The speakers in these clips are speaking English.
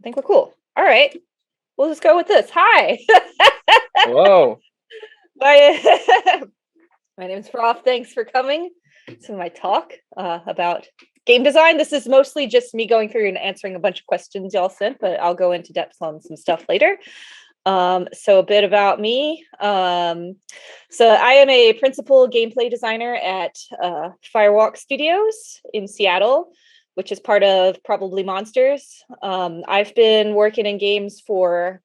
think we're cool. All right. We'll just go with this. Hi. Hello. my, my name is Prof. Thanks for coming to my talk about game design. This is mostly just me going through and answering a bunch of questions y'all sent, but I'll go into depth on some stuff later. So a bit about me. So I am a principal gameplay designer at Firewalk Studios in Seattle, which is part of Probably Monsters. I've been working in games for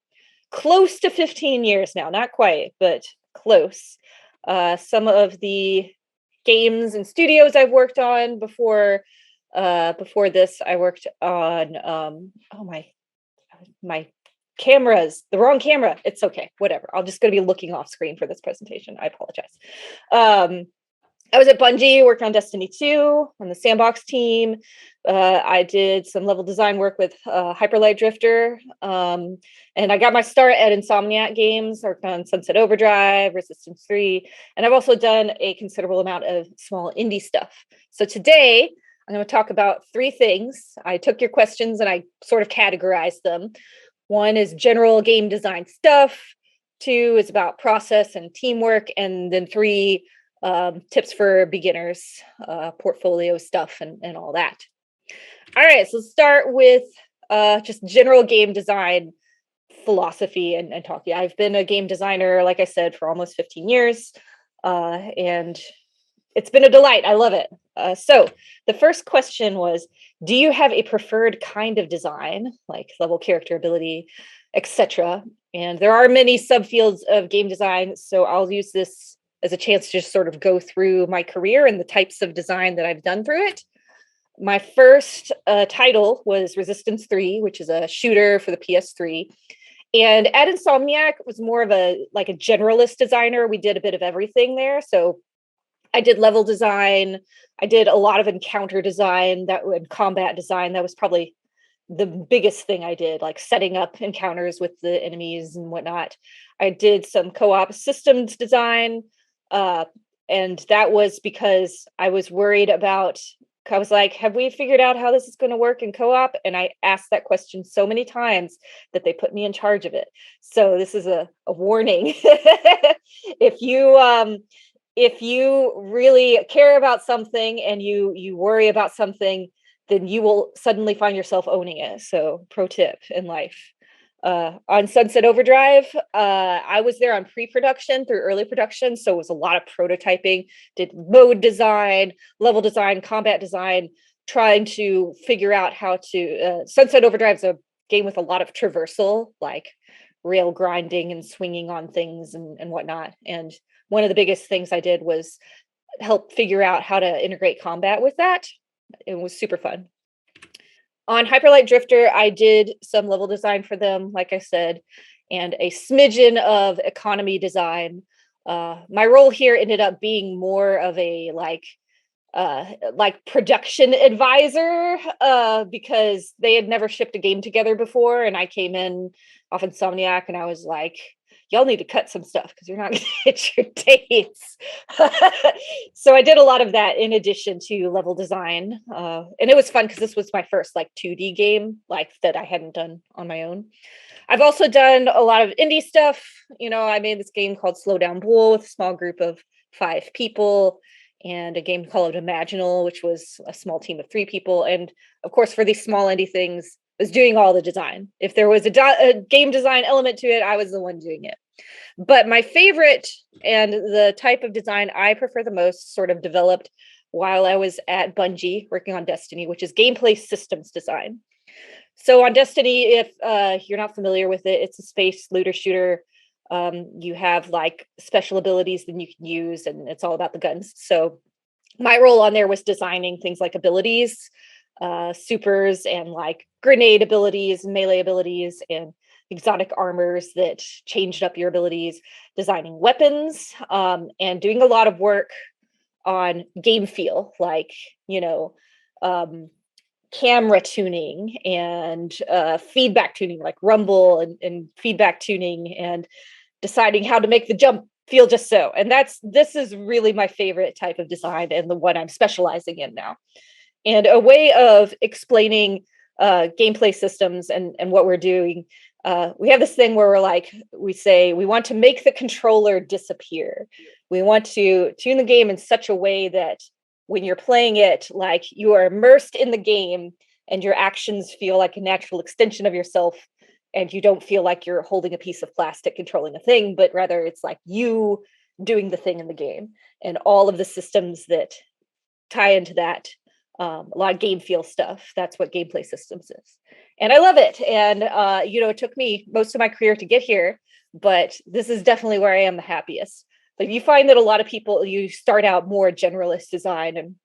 close to 15 years now, not quite, but close. Some of the games and studios I've worked on before this, I worked on my camera's the wrong camera. It's okay, whatever. I'm just going to be looking off screen for this presentation. I apologize. I was at Bungie, worked on Destiny 2 on the sandbox team. I did some level design work with Hyperlight Drifter. And I got my start at Insomniac Games, worked on Sunset Overdrive, Resistance 3. And I've also done a considerable amount of small indie stuff. So today, I'm going to talk about three things. I took your questions and I sort of categorized them. One is general game design stuff. Two is about process and teamwork. And then three, tips for beginners, portfolio stuff, and all that. All right, so let's start with just general game design philosophy and talking. I've been a game designer, like I said, for almost 15 years, and it's been a delight. I love it. So the first question was, do you have a preferred kind of design, like level, character, ability, etc.? And there are many subfields of game design, so I'll use this as a chance to just sort of go through my career and the types of design that I've done through it. My first title was Resistance 3, which is a shooter for the PS3. And at Insomniac, it was more of a generalist designer. We did a bit of everything there. So I did level design. I did a lot of encounter design, and combat design. That was probably the biggest thing I did, like setting up encounters with the enemies and whatnot. I did some co-op systems design. And that was because I was worried about, I was like, have we figured out how this is going to work in co-op? And I asked that question so many times that they put me in charge of it. So this is a warning. If you really care about something and you worry about something, then you will suddenly find yourself owning it. So pro tip in life. On Sunset Overdrive, I was there on pre-production through early production, so it was a lot of prototyping, did mode design, level design, combat design, trying to figure out how to... Sunset Overdrive is a game with a lot of traversal, like rail grinding and swinging on things and whatnot. And one of the biggest things I did was help figure out how to integrate combat with that. It was super fun. On Hyperlight Drifter, I did some level design for them, like I said, and a smidgen of economy design. My role here ended up being more of a production advisor, because they had never shipped a game together before, and I came in off Insomniac and I was like, y'all need to cut some stuff because you're not going to hit your dates. So I did a lot of that in addition to level design. And it was fun because this was my first 2D game that I hadn't done on my own. I've also done a lot of indie stuff. I made this game called Slow Down Bull with a small group of 5 people, and a game called Imaginal, which was a small team of 3 people. And of course, for these small indie things, was doing all the design. If there was a game design element to it, I was the one doing it. But my favorite and the type of design I prefer the most sort of developed while I was at Bungie working on Destiny, which is gameplay systems design. So on Destiny, if you're not familiar with it, it's a space looter shooter. You have special abilities that you can use, and it's all about the guns. So my role on there was designing things like abilities, supers, and grenade abilities, melee abilities, and exotic armors that changed up your abilities, designing weapons, and doing a lot of work on game feel, camera tuning and feedback tuning, like rumble and feedback tuning, and deciding how to make the jump feel just so. And this is really my favorite type of design and the one I'm specializing in now. And a way of explaining gameplay systems and what we're doing, we have this thing where we're like, we say we want to make the controller disappear. We want to tune the game in such a way that when you're playing it, like you are immersed in the game and your actions feel like a natural extension of yourself, and you don't feel like you're holding a piece of plastic controlling a thing, but rather it's like you doing the thing in the game, and all of the systems that tie into that. A lot of game feel stuff. That's what gameplay systems is. And I love it. And, it took me most of my career to get here, but this is definitely where I am the happiest. But you find that a lot of people, you start out more generalist design and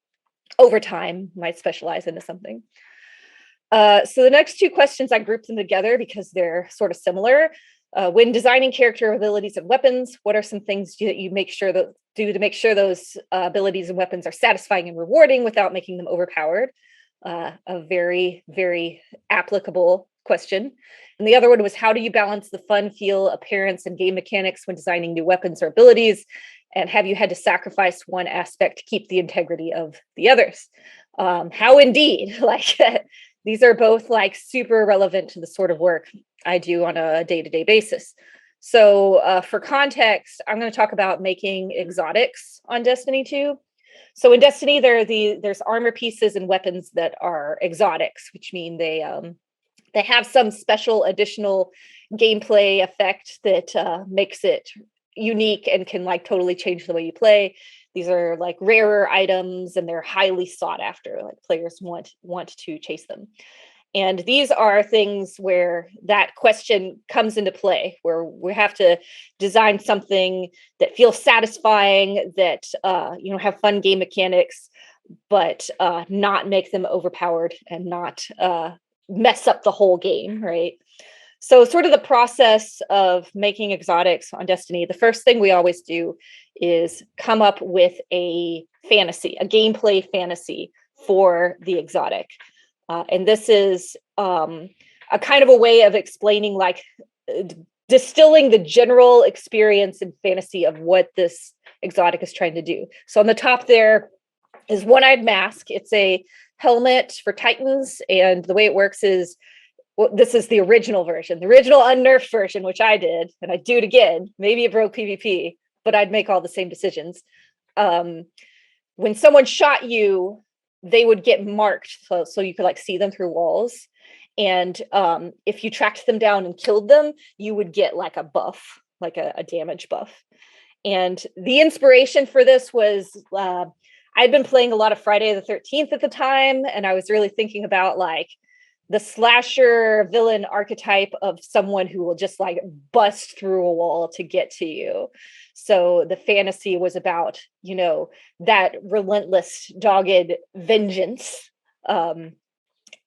over time might specialize into something. So the next two questions, I grouped them together because they're sort of similar. When designing character abilities and weapons, what are some things that you make sure that do to make sure those abilities and weapons are satisfying and rewarding without making them overpowered? A very, very applicable question. And the other one was, how do you balance the fun, feel, appearance, and game mechanics when designing new weapons or abilities? And have you had to sacrifice one aspect to keep the integrity of the others? How indeed, like these are both like super relevant to the sort of work I do on a day-to-day basis. So for context, I'm going to talk about making exotics on Destiny 2. So in Destiny, there's armor pieces and weapons that are exotics, which mean they have some special additional gameplay effect that makes it unique and can like totally change the way you play. These are like rarer items and they're highly sought after. Like players want to chase them. And these are things where that question comes into play, where we have to design something that feels satisfying, that have fun game mechanics, but not make them overpowered and not mess up the whole game, right? So sort of the process of making exotics on Destiny, the first thing we always do is come up with a fantasy, a gameplay fantasy for the exotic. And this is a kind of a way of explaining, like distilling the general experience and fantasy of what this exotic is trying to do. So on the top there is One-Eyed Mask. It's a helmet for Titans. And the way it works is, this is the original version, the original unnerfed version, which I did, and I'd do it again. Maybe it broke PvP, but I'd make all the same decisions. When someone shot you, they would get marked, so you could like see them through walls. And if you tracked them down and killed them, you would get like a buff, like a damage buff. And the inspiration for this was I'd been playing a lot of Friday the 13th at the time, and I was really thinking about like the slasher villain archetype of someone who will just like bust through a wall to get to you. So the fantasy was about, that relentless, dogged vengeance. And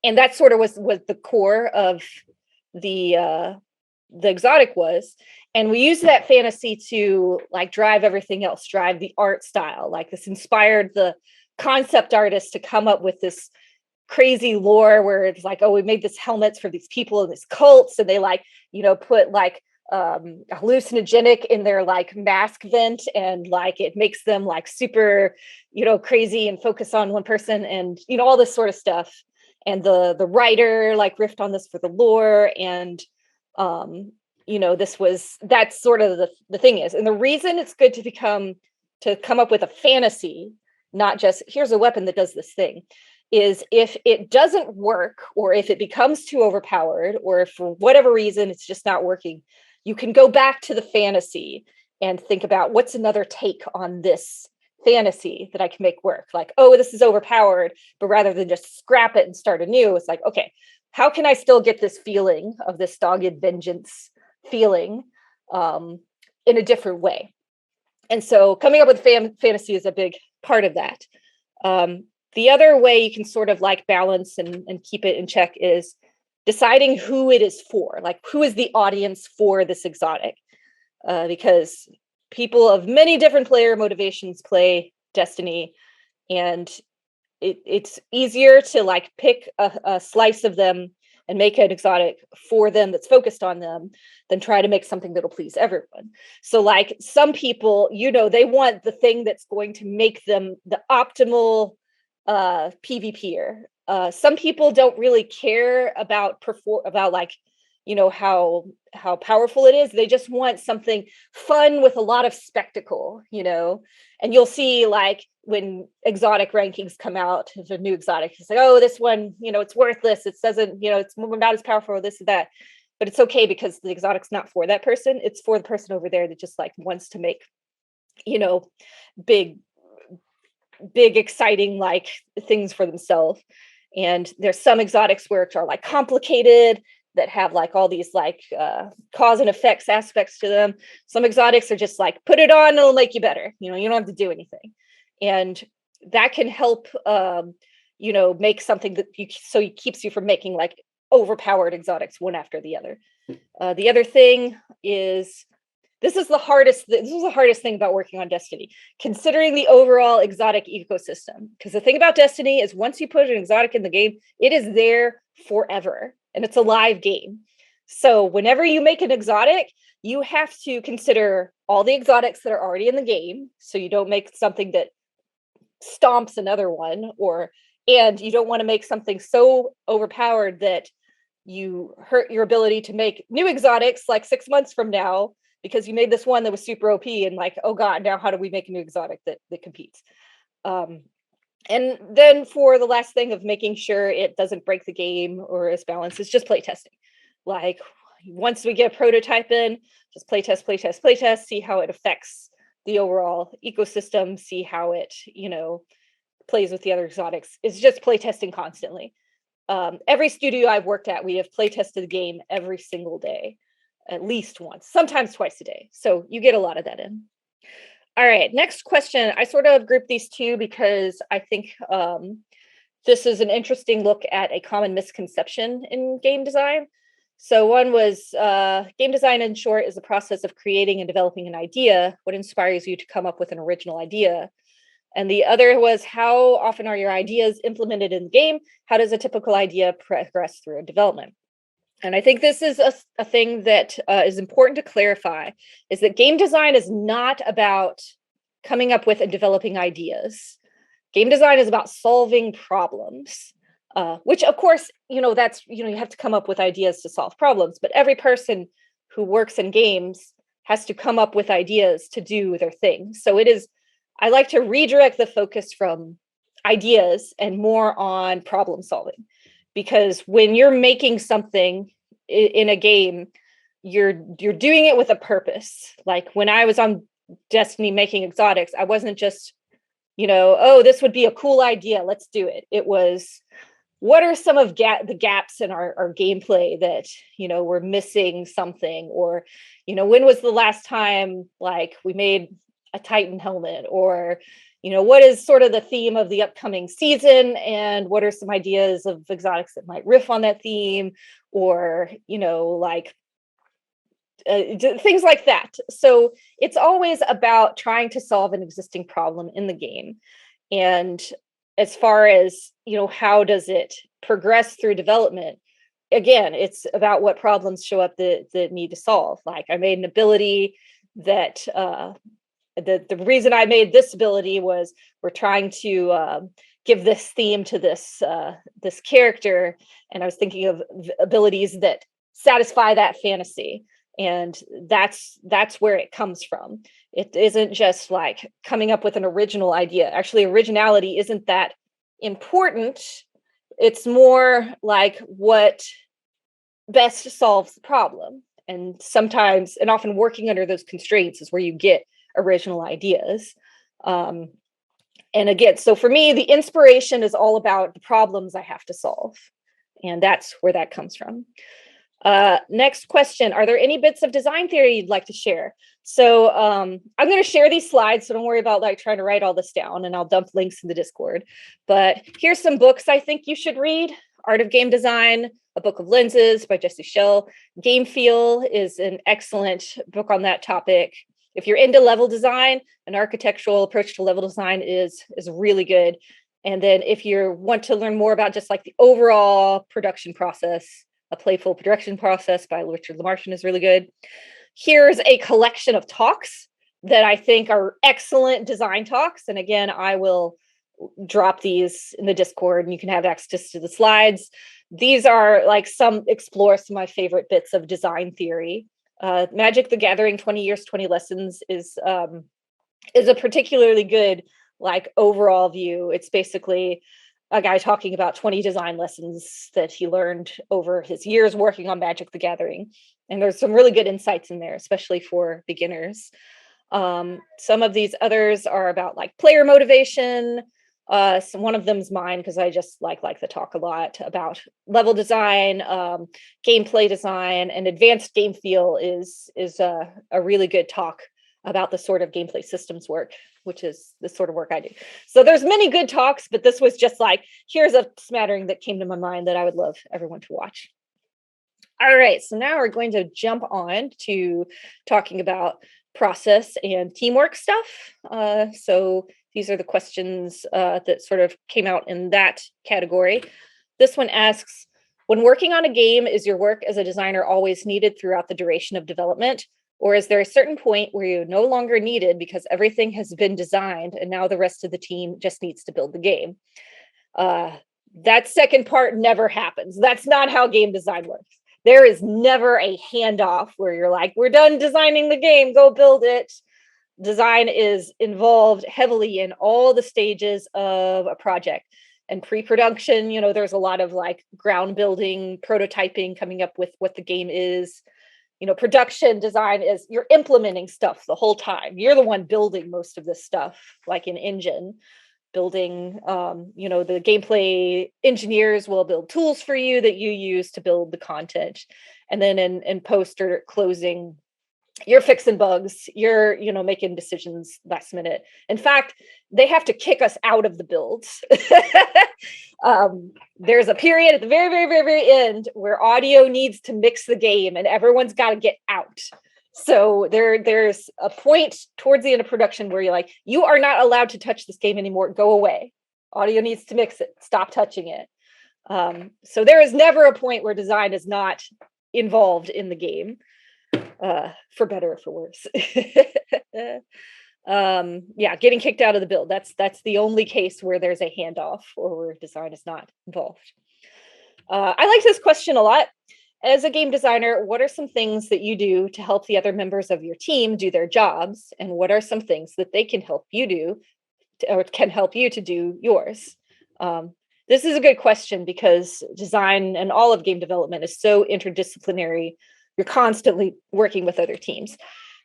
that sort of was the core of the exotic was. And we used that fantasy to like drive everything else, drive the art style. Like this inspired the concept artist to come up with this crazy lore where it's like, oh, we made this helmets for these people in these cults, and they like, put like hallucinogenic in their like mask vent, and like it makes them like super, crazy and focus on one person, and all this sort of stuff. And the writer like riffed on this for the lore, and that's sort of the thing is, and the reason it's good to come up with a fantasy, not just here's a weapon that does this thing, is if it doesn't work, or if it becomes too overpowered, or if for whatever reason it's just not working, you can go back to the fantasy and think about what's another take on this fantasy that I can make work. Like, oh, this is overpowered, but rather than just scrap it and start anew, it's like, okay, how can I still get this feeling of this dogged vengeance feeling in a different way? And so coming up with fantasy is a big part of that. The other way you can sort of like balance and keep it in check is deciding who it is for, like who is the audience for this exotic, because people of many different player motivations play Destiny, and it's easier to like pick a slice of them and make an exotic for them that's focused on them than try to make something that'll please everyone. So like some people, they want the thing that's going to make them the optimal PvPer. Some people don't really care about like, how powerful it is. They just want something fun with a lot of spectacle, and you'll see like when exotic rankings come out, if a new exotic, it's like, oh, this one, it's worthless. It doesn't, it's not as powerful, this and that. But it's okay because the exotic's not for that person. It's for the person over there that just like wants to make, big, big, exciting like things for themselves. And there's some exotics which are like complicated, that have like all these like cause and effects aspects to them. Some exotics are just like, put it on, it'll make you better. You don't have to do anything. And that can help, make something that it keeps you from making like overpowered exotics one after the other. The other thing is, this is the hardest thing about working on Destiny, considering the overall exotic ecosystem. Because the thing about Destiny is once you put an exotic in the game, it is there forever. And it's a live game. So whenever you make an exotic, you have to consider all the exotics that are already in the game. So you don't make something that stomps another one, and you don't want to make something so overpowered that you hurt your ability to make new exotics like 6 months from now, because you made this one that was super OP and like, oh God, now how do we make a new exotic that competes? And then for the last thing of making sure it doesn't break the game or is balanced, is just playtesting. Like once we get a prototype in, just playtest, see how it affects the overall ecosystem, see how it, plays with the other exotics. It's just playtesting constantly. Every studio I've worked at, we have playtested the game every single day, at least once, sometimes twice a day. So you get a lot of that in. All right, next question. I sort of grouped these two because I think this is an interesting look at a common misconception in game design. So one was game design, in short, is the process of creating and developing an idea. What inspires you to come up with an original idea? And the other was, how often are your ideas implemented in the game? How does a typical idea progress through a development? And I think this is a thing that is important to clarify, is that game design is not about coming up with and developing ideas. Game design is about solving problems, which of course, that's, you have to come up with ideas to solve problems, but every person who works in games has to come up with ideas to do their thing. So I like to redirect the focus from ideas and more on problem solving. Because when you're making something in a game, you're doing it with a purpose. Like when I was on Destiny making exotics, I wasn't just, oh, this would be a cool idea, let's do it. It was, what are some of the gaps in our gameplay that, we're missing something? Or, when was the last time like we made a Titan helmet? Or, what is sort of the theme of the upcoming season, and what are some ideas of exotics that might riff on that theme? Or, things like that. So it's always about trying to solve an existing problem in the game. And as far as, how does it progress through development? Again, it's about what problems show up that need to solve. Like I made an ability that the reason I made this ability was we're trying to give this theme to this character, and I was thinking of abilities that satisfy that fantasy, and that's where it comes from. It isn't just like coming up with an original idea. Actually, originality isn't that important. It's more like what best solves the problem, and sometimes, and often, working under those constraints is where you get original ideas. And again, so for me, the inspiration is all about the problems I have to solve. And that's where that comes from. Next question. Are there any bits of design theory you'd like to share? So I'm going to share these slides, so don't worry about like trying to write all this down, and I'll dump links in the Discord. But here's some books I think you should read. Art of Game Design, A Book of Lenses by Jesse Schell. Game Feel is an excellent book on that topic. If you're into level design, an architectural approach to level design is really good. And then if you want to learn more about just like the overall production process, A Playful Production Process by Richard Lamartian is really good. Here's a collection of talks that I think are excellent design talks. And again, I will drop these in the Discord and you can have access to the slides. These are like explore some of my favorite bits of design theory. Magic the Gathering 20 Years, 20 Lessons is a particularly good like overall view. It's basically a guy talking about 20 design lessons that he learned over his years working on Magic the Gathering. And there's some really good insights in there, especially for beginners. Some of these others are about like player motivation. So one of them's mine because I just like to talk a lot about level design, gameplay design, and advanced game feel is a really good talk about the sort of gameplay systems work, which is the sort of work I do. So there's many good talks, but this was just like, here's a smattering that came to my mind that I would love everyone to watch. All right, so now we're going to jump on to talking about process and teamwork stuff. So these are the questions that sort of came out in that category. This one asks, when working on a game, is your work as a designer always needed throughout the duration of development? Or is there a certain point where you're no longer needed because everything has been designed and now the rest of the team just needs to build the game? That second part never happens. That's not how game design works. There is never a handoff where you're like, we're done designing the game, go build it. Design is involved heavily in all the stages of a project. And pre-production, there's a lot of like ground building, prototyping, coming up with what the game is. Production design is you're implementing stuff the whole time. You're the one building most of this stuff, like an engine. Building, the gameplay engineers will build tools for you that you use to build the content. And then in post or closing, you're fixing bugs, you're, making decisions last minute. In fact, they have to kick us out of the builds. There's a period at the very, very, very, very end where audio needs to mix the game and everyone's got to get out. So there's a point towards the end of production where you're like, you are not allowed to touch this game anymore. Go away. Audio needs to mix it. Stop touching it. So there is never a point where design is not involved in the game, for better or for worse. Getting kicked out of the build. That's the only case where there's a handoff or where design is not involved. I like this question a lot. As a game designer, what are some things that you do to help the other members of your team do their jobs? And what are some things that they can help you do or can help you to do yours? This is a good question because design and all of game development is so interdisciplinary. You're constantly working with other teams.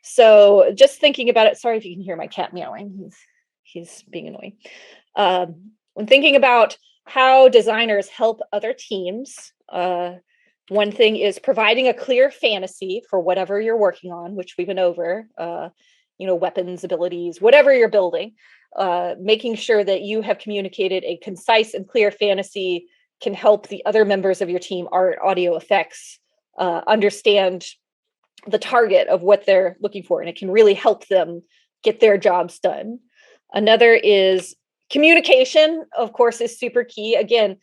So just thinking about it, sorry if you can hear my cat meowing. He's being annoying. When thinking about how designers help other teams, one thing is providing a clear fantasy for whatever you're working on, which we've been over, weapons, abilities, whatever you're building, making sure that you have communicated a concise and clear fantasy can help the other members of your team, art, audio, effects, understand the target of what they're looking for. And it can really help them get their jobs done. Another is communication, of course, is super key. Again,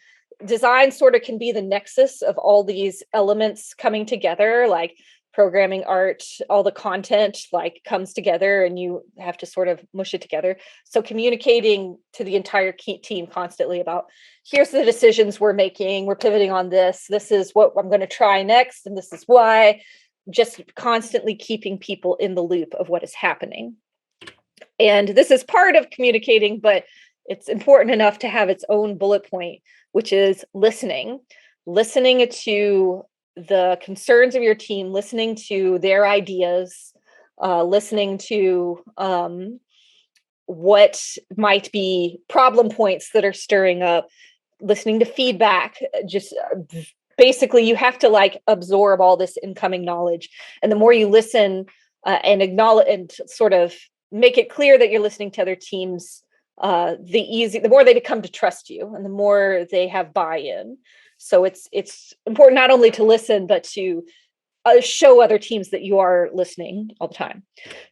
design sort of can be the nexus of all these elements coming together, like programming, art, all the content like comes together and you have to sort of mush it together. So communicating to the entire team constantly about, here's the decisions we're making, we're pivoting on this is what I'm going to try next, and this is why. Just constantly keeping people in the loop of what is happening. And this is part of communicating, but it's important enough to have its own bullet point, which is listening to the concerns of your team, listening to their ideas, listening to what might be problem points that are stirring up, listening to feedback. Just basically, you have to like absorb all this incoming knowledge. And the more you listen and acknowledge and sort of make it clear that you're listening to other teams, the more they become to trust you and the more they have buy-in. So it's important not only to listen, but to show other teams that you are listening all the time.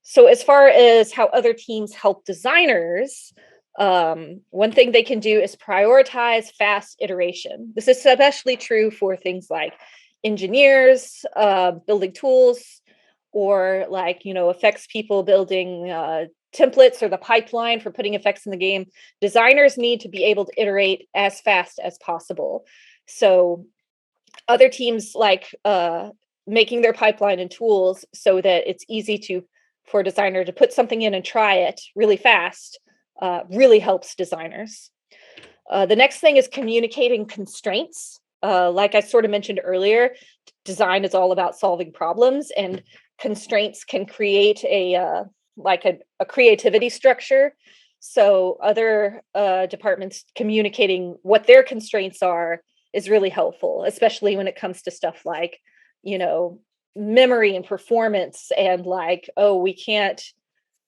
So as far as how other teams help designers, one thing they can do is prioritize fast iteration. This is especially true for things like engineers, building tools, or like, effects people building templates or the pipeline for putting effects in the game, designers need to be able to iterate as fast as possible. So other teams like making their pipeline and tools so that it's easy for a designer to put something in and try it really fast really helps designers. The next thing is communicating constraints. Like I sort of mentioned earlier, design is all about solving problems, and constraints can create a creativity structure. So other departments communicating what their constraints are is really helpful, especially when it comes to stuff like, memory and performance, and like, oh, we can't,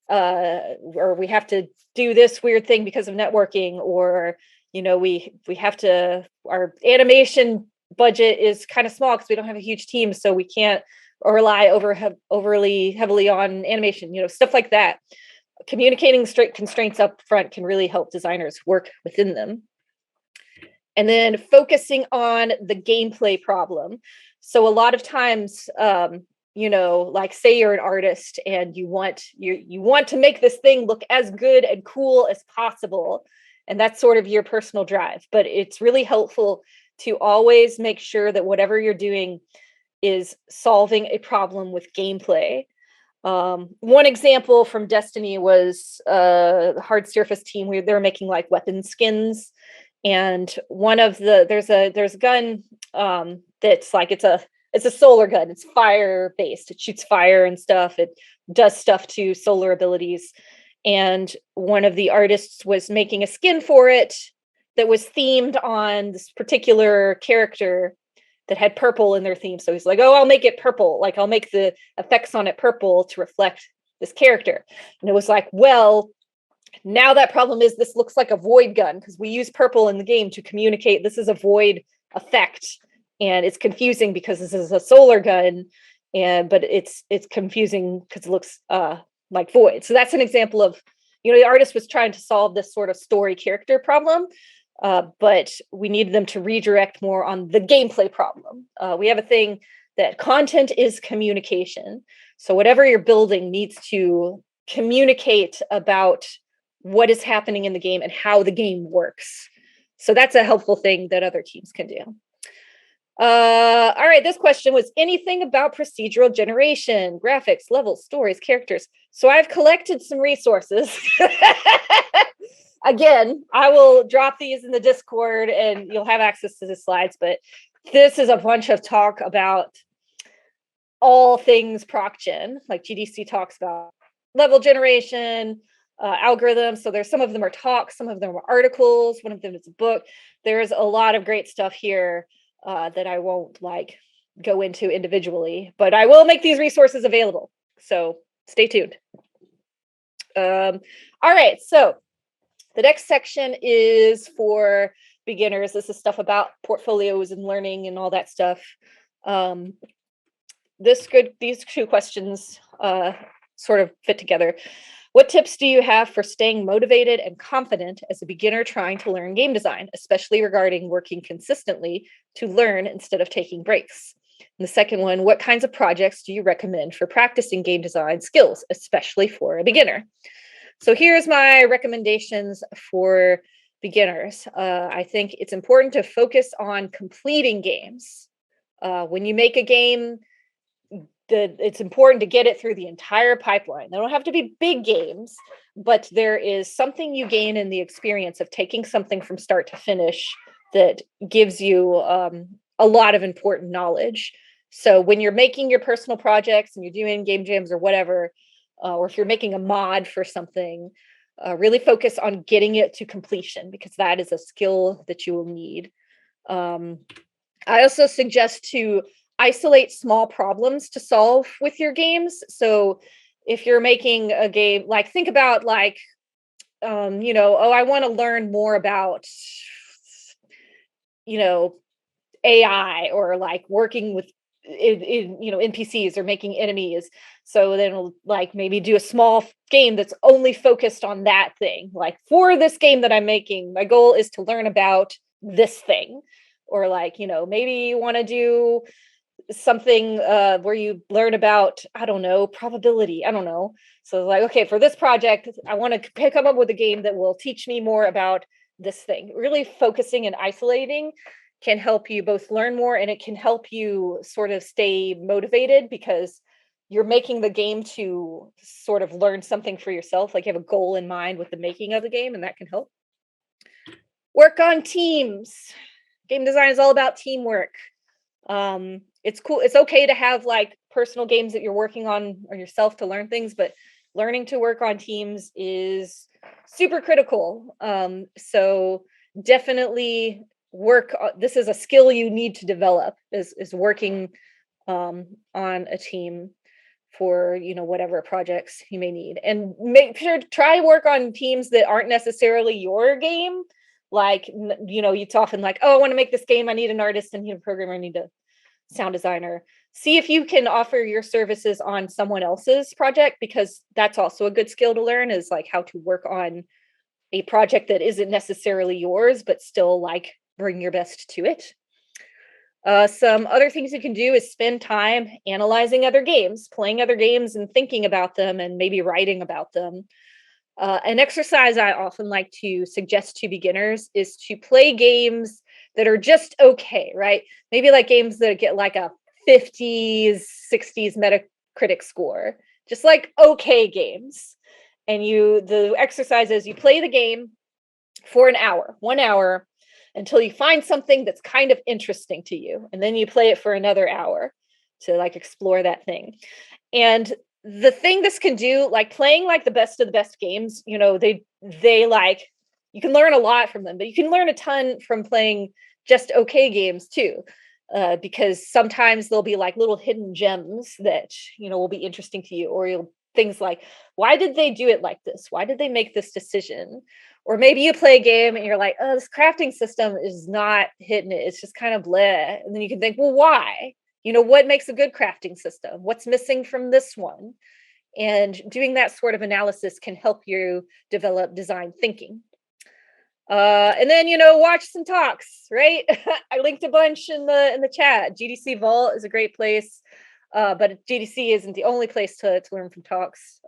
or we have to do this weird thing because of networking, or, we have to, our animation budget is kind of small because we don't have a huge team, so we can't rely overly heavily on animation, stuff like that. Communicating straight constraints up front can really help designers work within them. And then focusing on the gameplay problem. So a lot of times, like say you're an artist and you want to make this thing look as good and cool as possible. And that's sort of your personal drive. But it's really helpful to always make sure that whatever you're doing is solving a problem with gameplay. One example from Destiny was the Hard Surface team where they were making like weapon skins. And one of there's a gun that's like it's a solar gun. It's fire based. It shoots fire and stuff. It does stuff to solar abilities. And one of the artists was making a skin for it that was themed on this particular character that had purple in their theme. So he's like, oh, I'll make it purple. Like I'll make the effects on it purple to reflect this character. And it was like, well, now that problem is this looks like a void gun because we use purple in the game to communicate this is a void effect, and it's confusing because this is a solar gun, but it's confusing because it looks like void. So that's an example of, the artist was trying to solve this sort of story character problem, but we needed them to redirect more on the gameplay problem. We have a thing that content is communication. So whatever you're building needs to communicate about what is happening in the game and how the game works. So that's a helpful thing that other teams can do. All right, this question was anything about procedural generation, graphics, levels, stories, characters. So I've collected some resources. Again, I will drop these in the Discord and you'll have access to the slides, but this is a bunch of talk about all things Proc Gen, like GDC talks about level generation, algorithms. So there's some of them are talks, some of them are articles, one of them is a book. There's a lot of great stuff here that I won't go into individually, but I will make these resources available. So stay tuned. All right, so the next section is for beginners. This is stuff about portfolios and learning and all that stuff. These two questions sort of fit together. What tips do you have for staying motivated and confident as a beginner trying to learn game design, especially regarding working consistently to learn instead of taking breaks? And the second one, what kinds of projects do you recommend for practicing game design skills, especially for a beginner? So here's my recommendations for beginners. I think it's important to focus on completing games. When you make a game, it's important to get it through the entire pipeline. They don't have to be big games, but there is something you gain in the experience of taking something from start to finish that gives you a lot of important knowledge. So when you're making your personal projects and you're doing game jams or whatever, or if you're making a mod for something, really focus on getting it to completion, because that is a skill that you will need. I also suggest to isolate small problems to solve with your games. So if you're making a game, think about I want to learn more about, AI, or working with NPCs or making enemies. So then maybe do a small game that's only focused on that thing. For this game that I'm making, my goal is to learn about this thing. Or maybe you want to do something where you learn about, I don't know, probability. I don't know. So like, okay, for this project, I want to come up with a game that will teach me more about this thing. Really focusing and isolating can help you both learn more, and it can help you sort of stay motivated because you're making the game to sort of learn something for yourself. Like you have a goal in mind with the making of the game, and that can help. Work on teams. Game design is all about teamwork. It's cool. It's okay to have like personal games that you're working on or yourself to learn things, but learning to work on teams is super critical. So definitely work. This is a skill you need to develop is working on a team for, whatever projects you may need, and make sure to try work on teams that aren't necessarily your game. Like, it's often like, oh, I want to make this game. I need an artist, and a programmer. I need a sound designer. See if you can offer your services on someone else's project, because that's also a good skill to learn, is like how to work on a project that isn't necessarily yours, but still like bring your best to it. Some other things you can do is spend time analyzing other games, playing other games and thinking about them, and maybe writing about them. An exercise I often like to suggest to beginners is to play games that are just okay, right? Maybe like games that get like a 50s, 60s Metacritic score, just like okay games. And the exercise is you play the game for an hour, 1 hour, until you find something that's kind of interesting to you. And then you play it for another hour to like explore that thing. And the thing this can do, like playing like the best of the best games, they like, you can learn a lot from them, but you can learn a ton from playing just okay games too. Because sometimes there'll be like little hidden gems that, will be interesting to you, or things like, why did they do it like this? Why did they make this decision? Or maybe you play a game and you're like, oh, this crafting system is not hitting it. It's just kind of bleh. And then you can think, well, why? What makes a good crafting system? What's missing from this one? And doing that sort of analysis can help you develop design thinking. And then, watch some talks, right? I linked a bunch in the chat. GDC Vault is a great place. But GDC isn't the only place to learn from talks.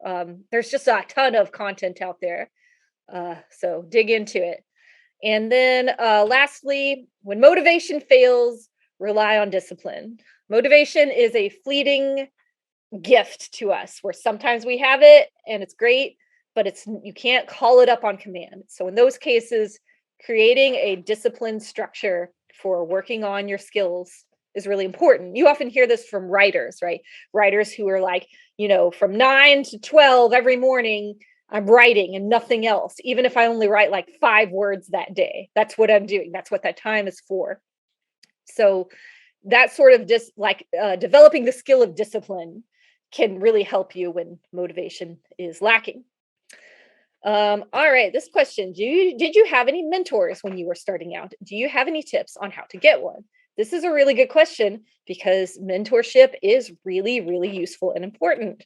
There's just a ton of content out there. So dig into it. And then lastly, when motivation fails, rely on discipline. Motivation is a fleeting gift to us, where sometimes we have it and it's great, but you can't call it up on command. So in those cases, creating a disciplined structure for working on your skills is really important. You often hear this from writers, right? Writers who are like, from 9 to 12 every morning, I'm writing and nothing else. Even if I only write like 5 words that day, that's what I'm doing. That's what that time is for. So that sort of developing the skill of discipline can really help you when motivation is lacking. All right, this question, did you have any mentors when you were starting out? Do you have any tips on how to get one? This is a really good question, because mentorship is really, really useful and important.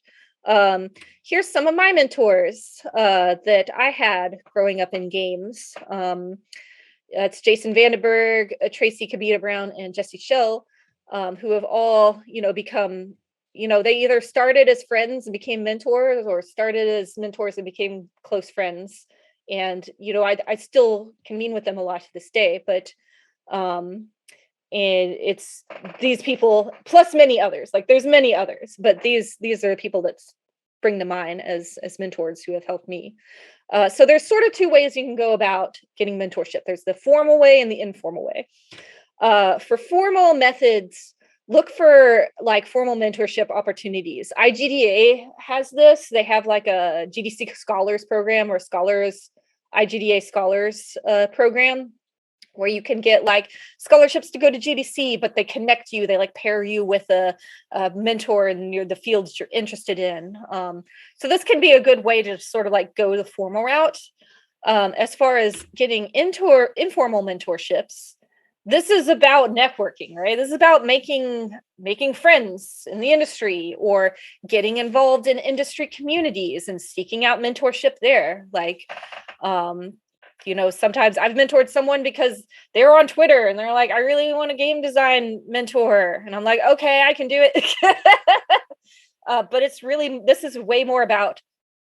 Here's some of my mentors that I had growing up in games. It's Jason Vandenberg, Tracy Kabita Brown, and Jesse Schell, who have all, become, they either started as friends and became mentors, or started as mentors and became close friends. And, I still convene with them a lot to this day, but and it's these people plus many others. Like there's many others, but these are the people that bring to mind as mentors who have helped me. So there's sort of 2 ways you can go about getting mentorship. There's the formal way and the informal way. For formal methods, look for like formal mentorship opportunities. IGDA has this. They have like a GDC Scholars program, or IGDA Scholars program, where you can get like scholarships to go to GDC, but they connect you, they like pair you with a mentor in the fields you're interested in. So this can be a good way to sort of like go the formal route. As far as getting into informal mentorships, this is about networking, right? This is about making friends in the industry, or getting involved in industry communities and seeking out mentorship there. Like, sometimes I've mentored someone because they're on Twitter and they're like, I really want a game design mentor. And I'm like, okay, I can do it. But this is way more about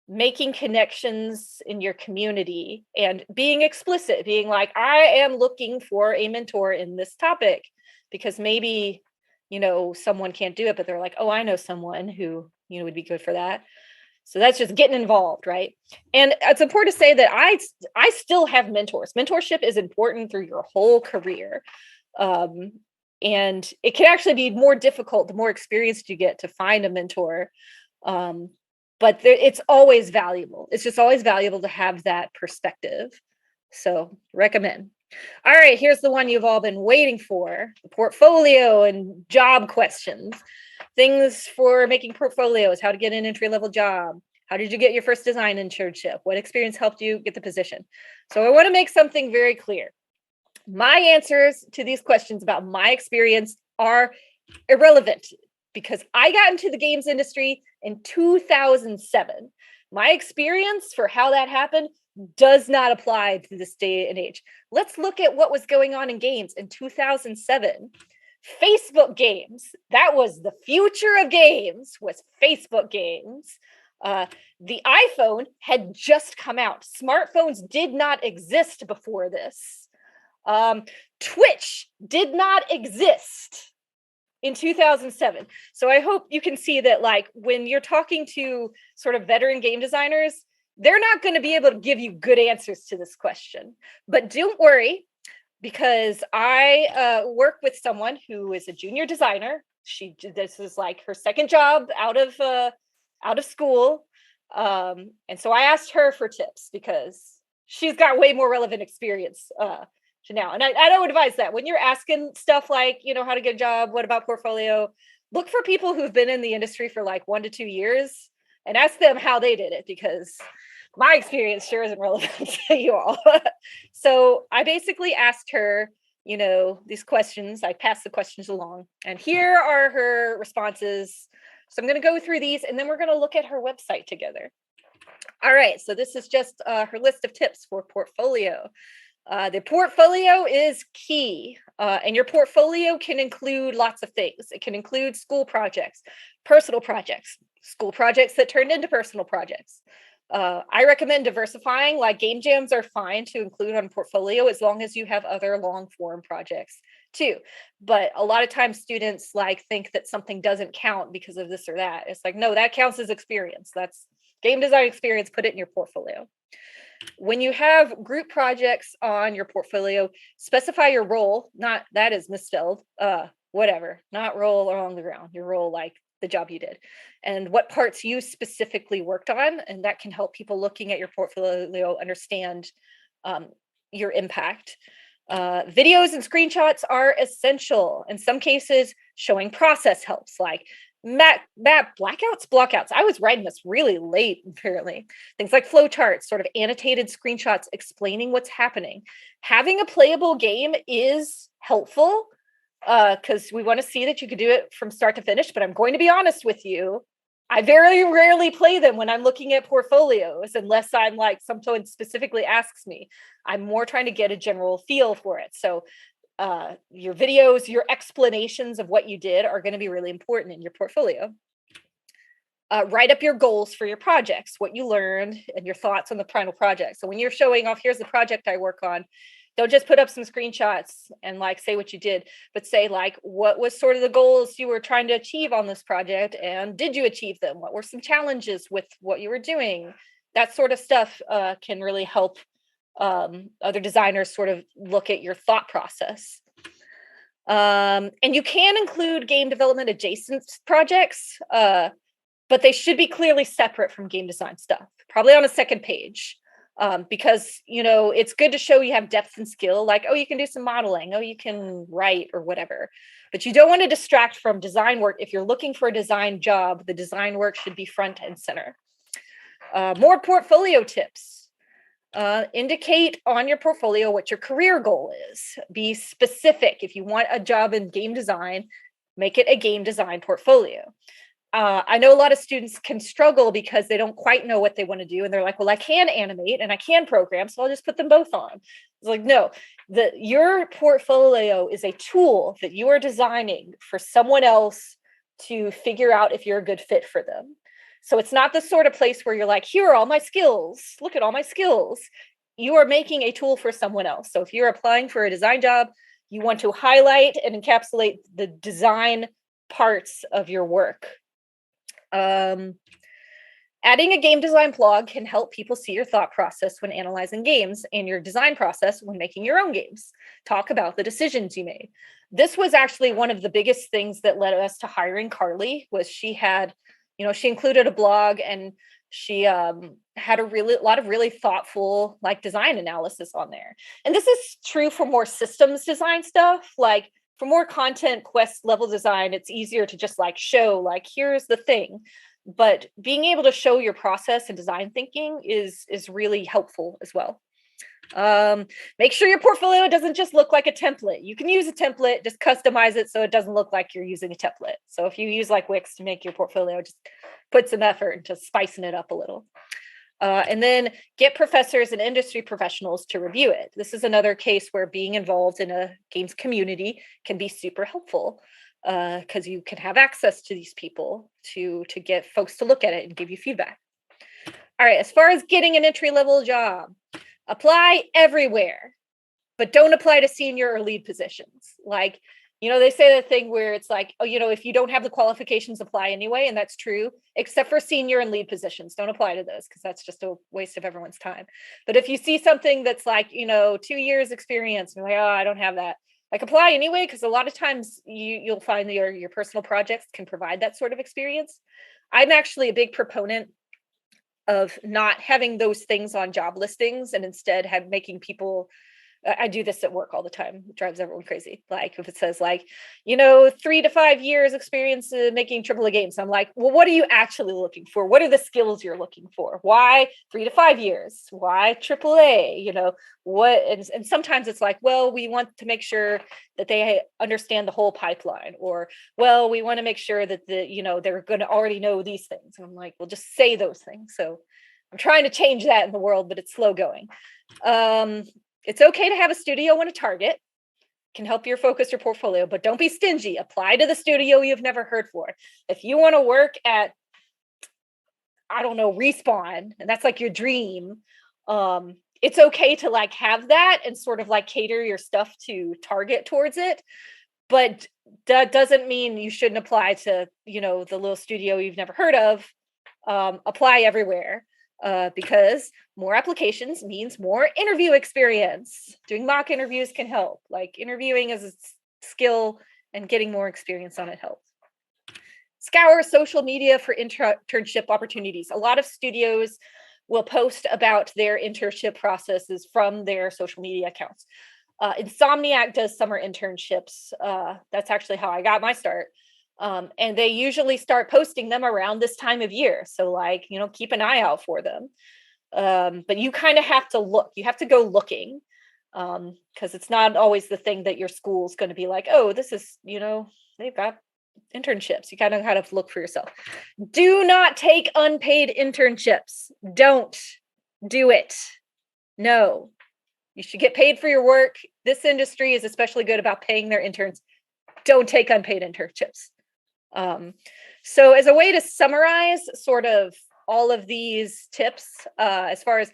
making connections in your community and being explicit, being like, I am looking for a mentor in this topic, because maybe, someone can't do it, but they're like, oh, I know someone who, would be good for that. So that's just getting involved, right? And it's important to say that I still have mentors. Mentorship is important through your whole career. And it can actually be more difficult the more experienced you get to find a mentor. But it's always valuable. It's just always valuable to have that perspective. So recommend. All right, here's the one you've all been waiting for: portfolio and job questions. Things for making portfolios: how to get an entry-level job, how did you get your first design internship, what experience helped you get the position. So I want to make something very clear. My answers to these questions about my experience are irrelevant, because I got into the games industry in 2007. My experience for how that happened does not apply to this day and age. Let's look at what was going on in games in 2007. Facebook games, that was the future of games, was Facebook games. The iPhone had just come out. Smartphones did not exist before this. Twitch did not exist in 2007. So I hope you can see that, like, when you're talking to sort of veteran game designers, they're not going to be able to give you good answers to this question. But don't worry, because I work with someone who is a junior designer. This is like her second job out of school. And so I asked her for tips, because she's got way more relevant experience to now. And I don't advise that. When you're asking stuff like, how to get a job, what about portfolio, look for people who've been in the industry for like 1 to 2 years and ask them how they did it, because my experience sure isn't relevant to you all. So I basically asked her, these questions. I passed the questions along, and here are her responses. So I'm going to go through these, and then we're going to look at her website together. All right. So this is just her list of tips for portfolio. The portfolio is key, and your portfolio can include lots of things. It can include school projects, personal projects, school projects that turned into personal projects. I recommend diversifying. Like, game jams are fine to include on portfolio as long as you have other long form projects too. But a lot of times students think that something doesn't count because of this or that. It's like, no, that counts as experience. That's game design experience. Put it in your portfolio. When you have group projects on your portfolio, specify your role. Not, that is misspelled. Whatever. Not role along the ground. Your role, like the job you did, and what parts you specifically worked on, and that can help people looking at your portfolio understand your impact. Videos and screenshots are essential. In some cases, showing process helps, like map blackouts, blockouts. I was writing this really late, apparently. Things like flowcharts, sort of annotated screenshots explaining what's happening. Having a playable game is helpful, because we want to see that you can do it from start to finish. But I'm going to be honest with you, I very rarely play them when I'm looking at portfolios, unless I'm like someone specifically asks me. I'm more trying to get a general feel for it. So your videos, your explanations of what you did are going to be really important in your portfolio. Write up your goals for your projects, what you learned, and your thoughts on the final project. So when you're showing off, here's the project I work on, don't just put up some screenshots and say what you did, but say what was sort of the goals you were trying to achieve on this project, and did you achieve them? What were some challenges with what you were doing? That sort of stuff can really help other designers sort of look at your thought process. And you can include game development adjacent projects, but they should be clearly separate from game design stuff, probably on a second page. Because, it's good to show you have depth and skill, you can do some modeling, you can write or whatever, but you don't want to distract from design work. If you're looking for a design job, the design work should be front and center. More portfolio tips. Indicate on your portfolio what your career goal is. Be specific. If you want a job in game design, make it a game design portfolio. I know a lot of students can struggle because they don't quite know what they want to do. And they're like, well, I can animate and I can program, so I'll just put them both on. It's like, no, your portfolio is a tool that you are designing for someone else to figure out if you're a good fit for them. So it's not the sort of place where you're like, here are all my skills. Look at all my skills. You are making a tool for someone else. So if you're applying for a design job, you want to highlight and encapsulate the design parts of your work. Adding a game design blog can help people see your thought process when analyzing games and your design process when making your own games. Talk about the decisions you made. This was actually one of the biggest things that led us to hiring Carly. Was she had, she included a blog, and she had a lot of really thoughtful like design analysis on there. And this is true for more systems design stuff. Like for more content quest level design, it's easier to just like show like, here's the thing. But being able to show your process and design thinking is really helpful as well. Make sure your portfolio doesn't just look like a template. You can use a template, just customize it so it doesn't look like you're using a template. So if you use like Wix to make your portfolio, just put some effort into spicing it up a little. And then get professors and industry professionals to review it. This is another case where being involved in a games community can be super helpful, because you can have access to these people to get folks to look at it and give you feedback. All right, as far as getting an entry-level job, apply everywhere, but don't apply to senior or lead positions. Like, they say that thing where it's like, oh, if you don't have the qualifications, apply anyway. And that's true, except for senior and lead positions. Don't apply to those because that's just a waste of everyone's time. But if you see something that's like, 2 years experience, and you're like, oh, I don't have that, like apply anyway, because a lot of times you'll find that your personal projects can provide that sort of experience. I'm actually a big proponent of not having those things on job listings and instead making people, I do this at work all the time. It drives everyone crazy. Like if it says 3 to 5 years experience making AAA games, I'm like, well, what are you actually looking for? What are the skills you're looking for? Why 3 to 5 years? Why AAA? What? And sometimes it's like, well, we want to make sure that they understand the whole pipeline, or, well, we want to make sure that they're going to already know these things. And I'm like, well, just say those things. So I'm trying to change that in the world, but it's slow going. It's okay to have a studio and a target. Can help your focus your portfolio, but don't be stingy. Apply to the studio you've never heard for. If you want to work at, I don't know, Respawn, and that's like your dream, it's okay to like have that and sort of like cater your stuff to target towards it. But that doesn't mean you shouldn't apply to, the little studio you've never heard of. Apply everywhere. Because more applications means more interview experience. Doing mock interviews can help. Like interviewing as a skill and getting more experience on it helps. Scour social media for internship opportunities. A lot of studios will post about their internship processes from their social media accounts. Insomniac does summer internships. That's actually how I got my start. And they usually start posting them around this time of year. So keep an eye out for them. But you kind of have to look. You have to go looking, because it's not always the thing that your school's going to be like, oh, this is, they've got internships. You kind of have to look for yourself. Do not take unpaid internships. Don't do it. No, you should get paid for your work. This industry is especially good about paying their interns. Don't take unpaid internships. So as a way to summarize sort of all of these tips, as far as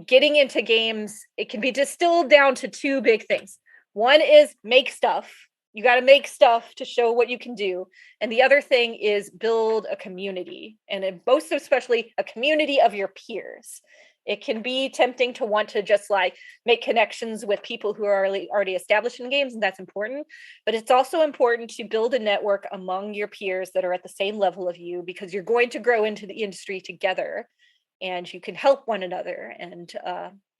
getting into games, it can be distilled down to 2 big things. One is make stuff. You got to make stuff to show what you can do. And the other thing is build a community, and most especially a community of your peers. It can be tempting to want to just make connections with people who are already established in games, and that's important. But it's also important to build a network among your peers that are at the same level of you, because you're going to grow into the industry together and you can help one another. And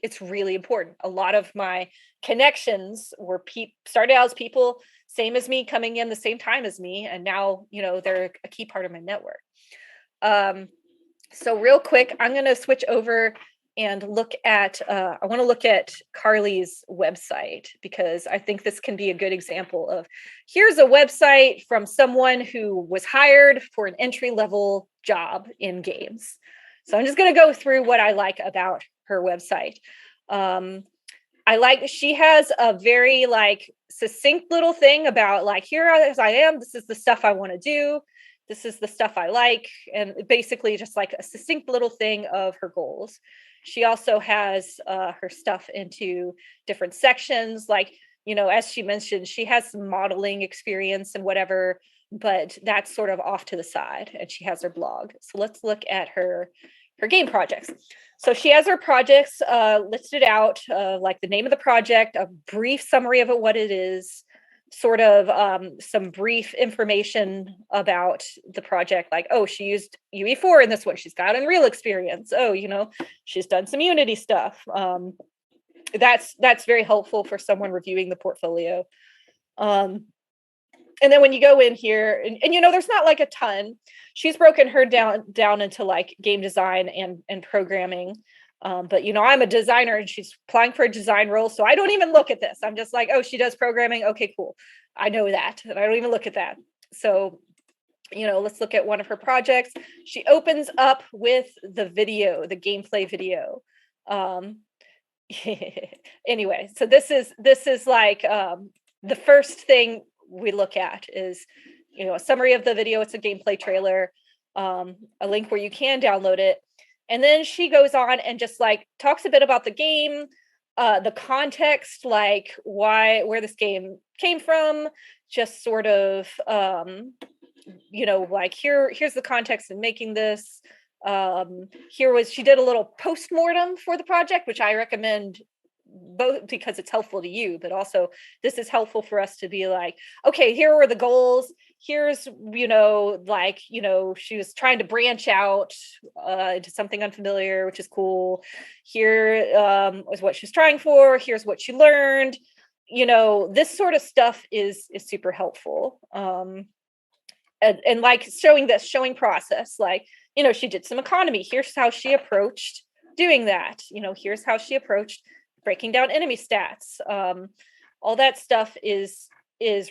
it's really important. A lot of my connections were started out as people same as me, coming in the same time as me, and now they're a key part of my network. So real quick, I'm going to switch over and look at, I want to look at Carly's website, because I think this can be a good example of, here's a website from someone who was hired for an entry-level job in games. So I'm just going to go through what I like about her website. She has a very like succinct little thing about like, here as I am, this is the stuff I want to do. This is the stuff I like. And basically just like a succinct little thing of her goals. She also has her stuff into different sections. Like, as she mentioned, she has some modeling experience and whatever, but that's sort of off to the side, and she has her blog. So let's look at her game projects. So she has her projects listed out, like the name of the project, a brief summary of it, what it is, sort of some brief information about the project, like, oh, she used UE4 in this one. She's got Unreal experience. Oh, she's done some Unity stuff. That's very helpful for someone reviewing the portfolio. And then when you go in here, and there's not like a ton. She's broken her down into like game design and programming. But I'm a designer and she's applying for a design role, so I don't even look at this. I'm just like, oh, she does programming. Okay, cool. I know that, and I don't even look at that. So, let's look at one of her projects. She opens up with the video, the gameplay video. Anyway, so this is like the first thing we look at is, a summary of the video. It's a gameplay trailer, a link where you can download it. And then she goes on and just like talks a bit about the game, the context, like where this game came from, just sort of, like here's the context in making this. She did a little postmortem for the project, which I recommend, both because it's helpful to you, but also this is helpful for us to be like, okay, here were the goals. Here's, she was trying to branch out into something unfamiliar, which is cool. Here was what she's trying for. Here's what she learned. This sort of stuff is super helpful. And like showing process, like, she did some economy. Here's how she approached doing that. Here's how she approached breaking down enemy stats. All that stuff is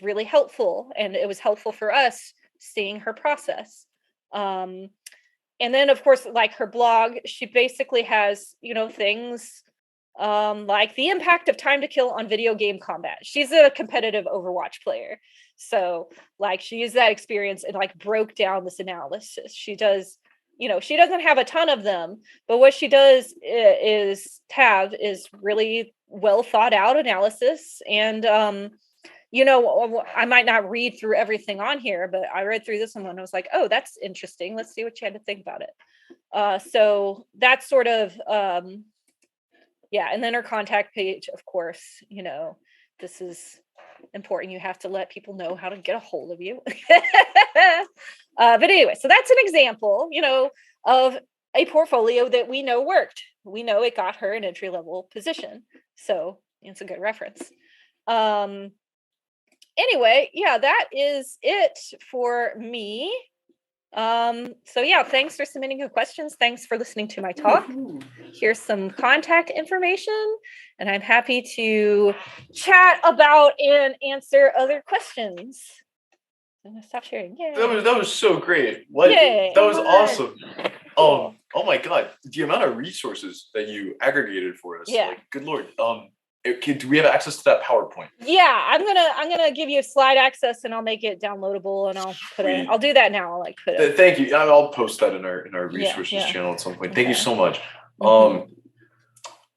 really helpful, and it was helpful for us seeing her process. And then of course, like her blog, she basically has, things like the impact of time to kill on video game combat. She's a competitive Overwatch player. So like she used that experience and like broke down this analysis. She does, she doesn't have a ton of them, but what she does is really well thought out analysis. And, I might not read through everything on here, but I read through this one and I was like, oh, that's interesting. Let's see what you had to think about it. So that's sort of, and then her contact page, of course, this is important. You have to let people know how to get a hold of you. But anyway, so that's an example, of a portfolio that we know worked. We know it got her an entry-level position. So it's a good reference. Anyway, that is it for me. Thanks for submitting your questions. Thanks for listening to my talk. Here's some contact information, and I'm happy to chat about and answer other questions. I'm gonna stop sharing. Yay. That was so great. That was awesome. Oh my God, the amount of resources that you aggregated for us. Yeah. Like, good Lord. Do we have access to that PowerPoint? Yeah, I'm gonna give you slide access, and I'll make it downloadable, and I'll put it. I'll do that now. I'll like put it. Thank you. I'll post that in our resources channel at some point. Thank you so much.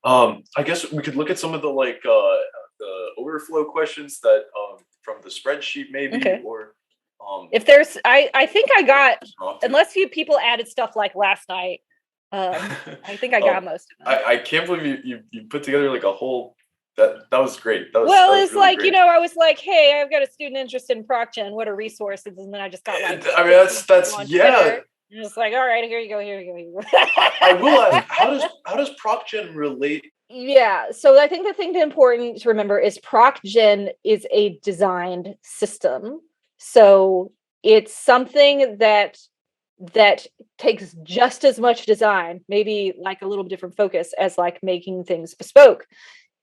I guess we could look at some of the the overflow questions that from the spreadsheet maybe, or if there's I think I got, unless people added stuff like last night. I think I got most of them. I can't believe you put together like a whole. That was great. That was it's really like great. I was like, hey, I've got a student interested in Proc Gen. What are resources? And then I just got like, I mean, that's yeah. It's like, all right, here you go. I will ask, how does Proc Gen relate? Yeah, so I think the thing important to remember is Proc Gen is a designed system. So it's something that that takes just as much design, maybe like a little different focus, as like making things bespoke.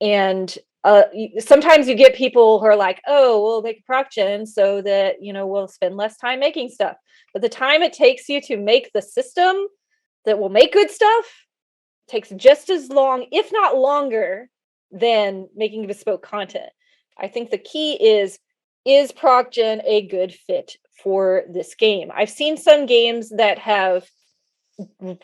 And sometimes you get people who are like, oh, we'll make a Proc Gen so that, we'll spend less time making stuff. But the time it takes you to make the system that will make good stuff takes just as long, if not longer, than making bespoke content. I think the key is Proc Gen a good fit for this game? I've seen some games that have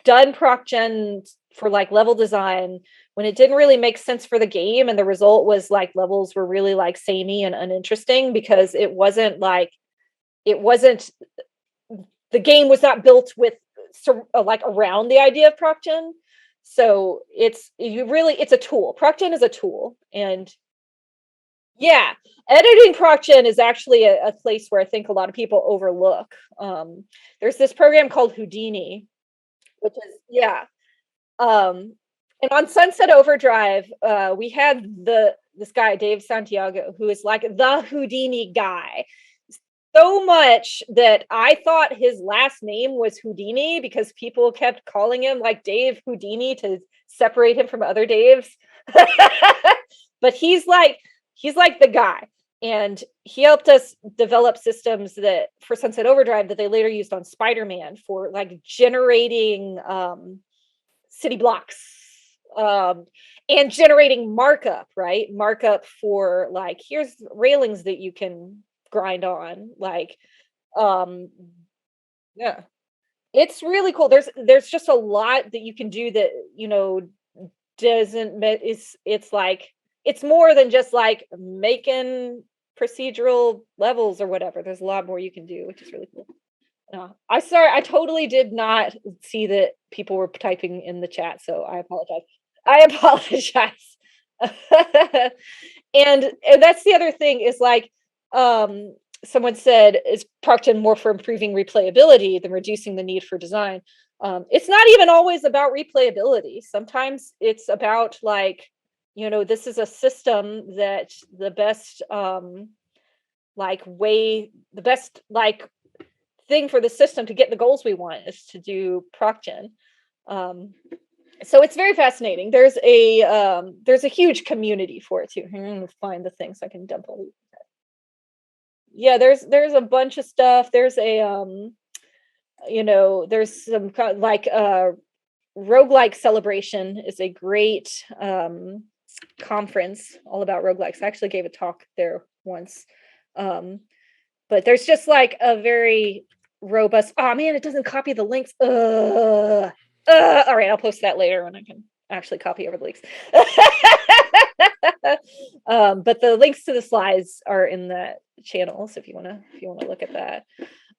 done Proc Gen for like level design when it didn't really make sense for the game, and the result was like levels were really like samey and uninteresting because it wasn't the game was not built with like around the idea of Proc Gen. So it's a tool. Proc Gen is a tool, and yeah, editing Proc Gen is actually a place where I think a lot of people overlook. There's this program called Houdini, which is and on Sunset Overdrive, we had this guy Dave Santiago, who is like the Houdini guy. So much that I thought his last name was Houdini because people kept calling him like Dave Houdini to separate him from other Daves. But he's like the guy, and he helped us develop systems that for Sunset Overdrive that they later used on Spider-Man for like generating city blocks and generating markup for like, here's railings that you can grind on, like yeah, it's really cool. There's just a lot that you can do that doesn't it's like it's more than just like making procedural levels or whatever. There's a lot more you can do, which is really cool. I totally did not see that people were typing in the chat, so I apologize. And that's the other thing is like someone said, is Proc Gen more for improving replayability than reducing the need for design? It's not even always about replayability. Sometimes it's about like, this is a system that the best thing for the system to get the goals we want is to do Proc Gen. So it's very fascinating. There's a huge community for it too. I'm gonna find the things I can dump all. Yeah, there's a bunch of stuff. There's there's some like roguelike celebration is a great conference all about roguelikes. I actually gave a talk there once. But there's just like a very robust, oh man, it doesn't copy the links. All right, I'll post that later when I can actually copy over the links. But the links to the slides are in the channel, so if you want to look at that.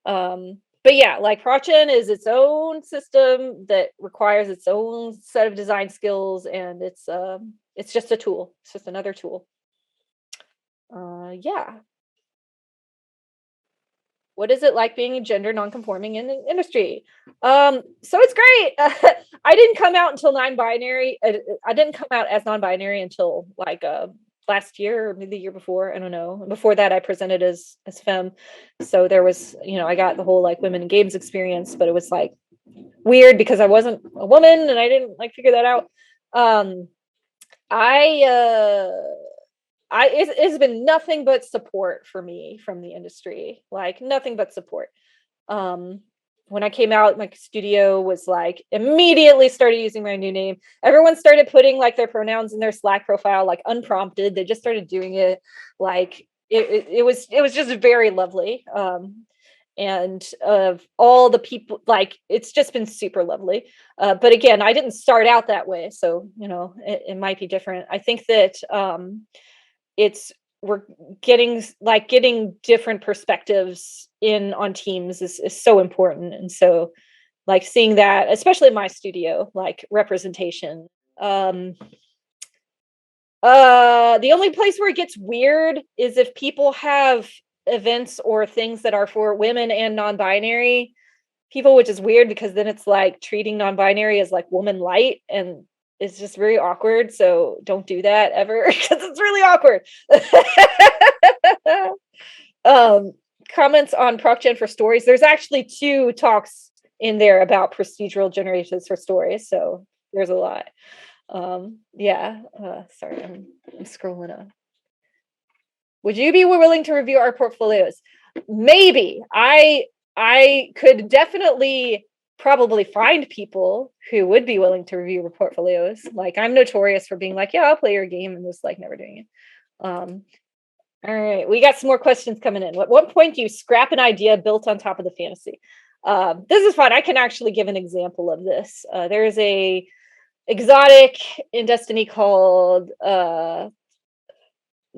But yeah, like Proc Gen is its own system that requires its own set of design skills, and it's just a tool. It's just another tool. Yeah. What is it like being gender nonconforming in the industry? So it's great. I didn't come out until non-binary. I didn't come out as non-binary until like last year or maybe the year before. I don't know. Before that, I presented as femme. So there was, I got the whole like women in games experience, but it was like weird because I wasn't a woman and I didn't like figure that out. It's been nothing but support for me from the industry, like nothing but support. When I came out, my studio was like immediately started using my new name. Everyone started putting like their pronouns in their Slack profile, like unprompted. They just started doing it. Like it was just very lovely. And of all the people, like it's just been super lovely. But again, I didn't start out that way, so it might be different. I think that we're getting different perspectives in on teams is so important. And so like seeing that, especially in my studio, like representation. The only place where it gets weird is if people have events or things that are for women and non-binary people, which is weird because then it's like treating non-binary as like woman light, and it's just very awkward. So don't do that ever because it's really awkward. Comments on Proc Gen for stories. There's actually 2 talks in there about procedural generations for stories. So there's a lot. Sorry, I'm scrolling up. Would you be willing to review our portfolios? Maybe. I could definitely probably find people who would be willing to review your portfolios. Like, I'm notorious for being like, yeah, I'll play your game, and just like never doing it. All right, we got some more questions coming in. At what point do you scrap an idea built on top of the fantasy? This is fun. I can actually give an example of this. There's a exotic in Destiny called the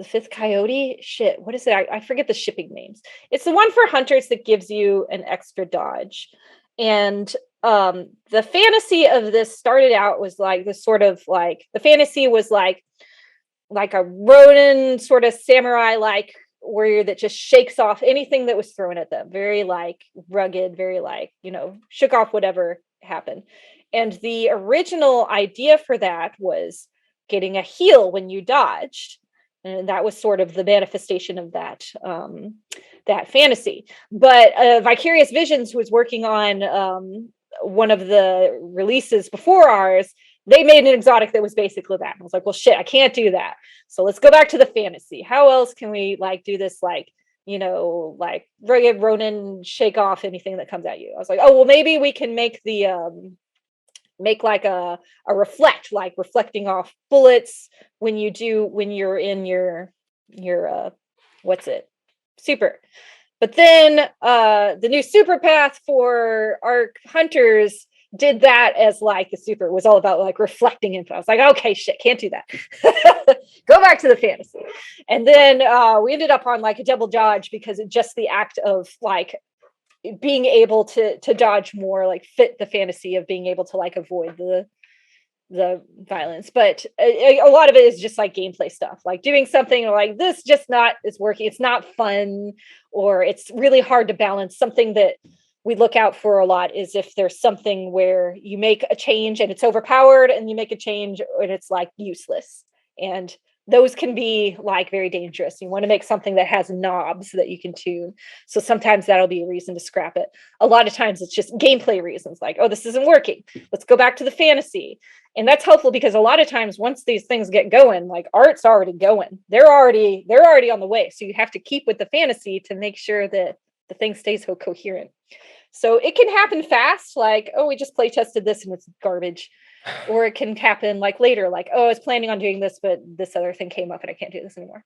Fifth Coyote. Shit, what is it? I forget the shipping names. It's the one for hunters that gives you an extra dodge. And the fantasy of this started out was like this sort of like, the fantasy was like a Ronin sort of samurai like warrior that just shakes off anything that was thrown at them. Very like rugged, very like, shook off whatever happened. And the original idea for that was getting a heal when you dodged. And that was sort of the manifestation of that that fantasy. But Vicarious Visions, who was working on one of the releases before ours, they made an exotic that was basically that. I was like, well, shit, I can't do that. So let's go back to the fantasy. How else can we like do this like, like rugged Ronin, shake off anything that comes at you? I was like, oh, well, maybe we can make the make like a reflect, like reflecting off bullets when you're in your what's it, super. But then the new super path for our hunters did that as like the super was all about like reflecting info. I was like, okay, shit, can't do that. Go back to the fantasy. And then we ended up on like a double dodge because it just the act of like being able to dodge more like fit the fantasy of being able to like avoid the violence. But a lot of it is just like gameplay stuff, like doing something like this just not is working, it's not fun, or it's really hard to balance. Something that we look out for a lot is if there's something where you make a change and it's overpowered, and you make a change and it's like useless, and those can be like very dangerous. You want to make something that has knobs that you can tune. So sometimes that'll be a reason to scrap it. A lot of times it's just gameplay reasons, like, oh, this isn't working, let's go back to the fantasy. And that's helpful because a lot of times once these things get going, like art's already going, they're already on the way. So you have to keep with the fantasy to make sure that the thing stays so coherent. So it can happen fast, like, oh, we just play tested this and it's garbage. Or it can happen like later, like, oh, I was planning on doing this, but this other thing came up and I can't do this anymore.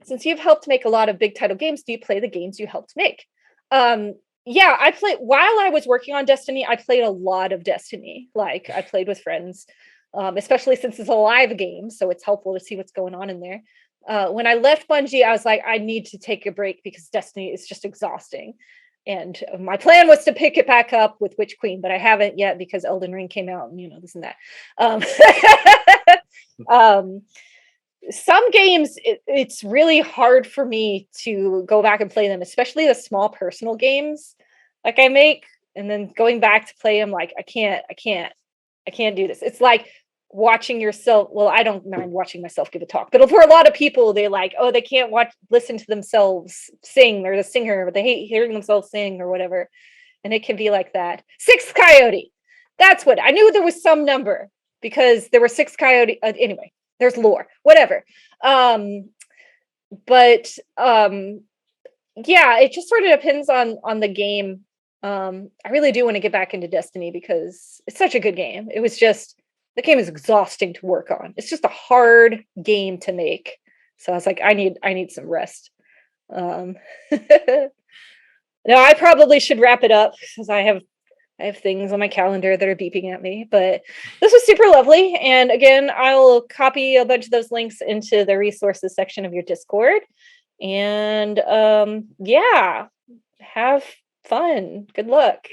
Since you've helped make a lot of big title games, do you play the games you helped make? Yeah, I played while I was working on Destiny. I played a lot of Destiny. Like I played with friends, especially since it's a live game, so it's helpful to see what's going on in there. When I left Bungie, I was like, I need to take a break because Destiny is just exhausting. And my plan was to pick it back up with Witch Queen, but I haven't yet because Elden Ring came out and, this and that. Some games, it's really hard for me to go back and play them, especially the small personal games like I make, and then going back to play them, like, I can't do this. It's like watching yourself. Well, I don't mind watching myself give a talk, but for a lot of people, they like, oh, they can't listen to themselves sing, or the singer, but they hate hearing themselves sing or whatever. And it can be like that. Sixth Coyote. That's what I knew. There was some number because there were 6 coyote. Anyway, there's lore, whatever. Yeah, it just sort of depends on the game. I really do want to get back into Destiny because it's such a good game. It was just, the game is exhausting to work on. It's just a hard game to make. So I was like, I need some rest. Now I probably should wrap it up because I have things on my calendar that are beeping at me, but this was super lovely. And again, I'll copy a bunch of those links into the resources section of your Discord. And yeah, have fun. Good luck.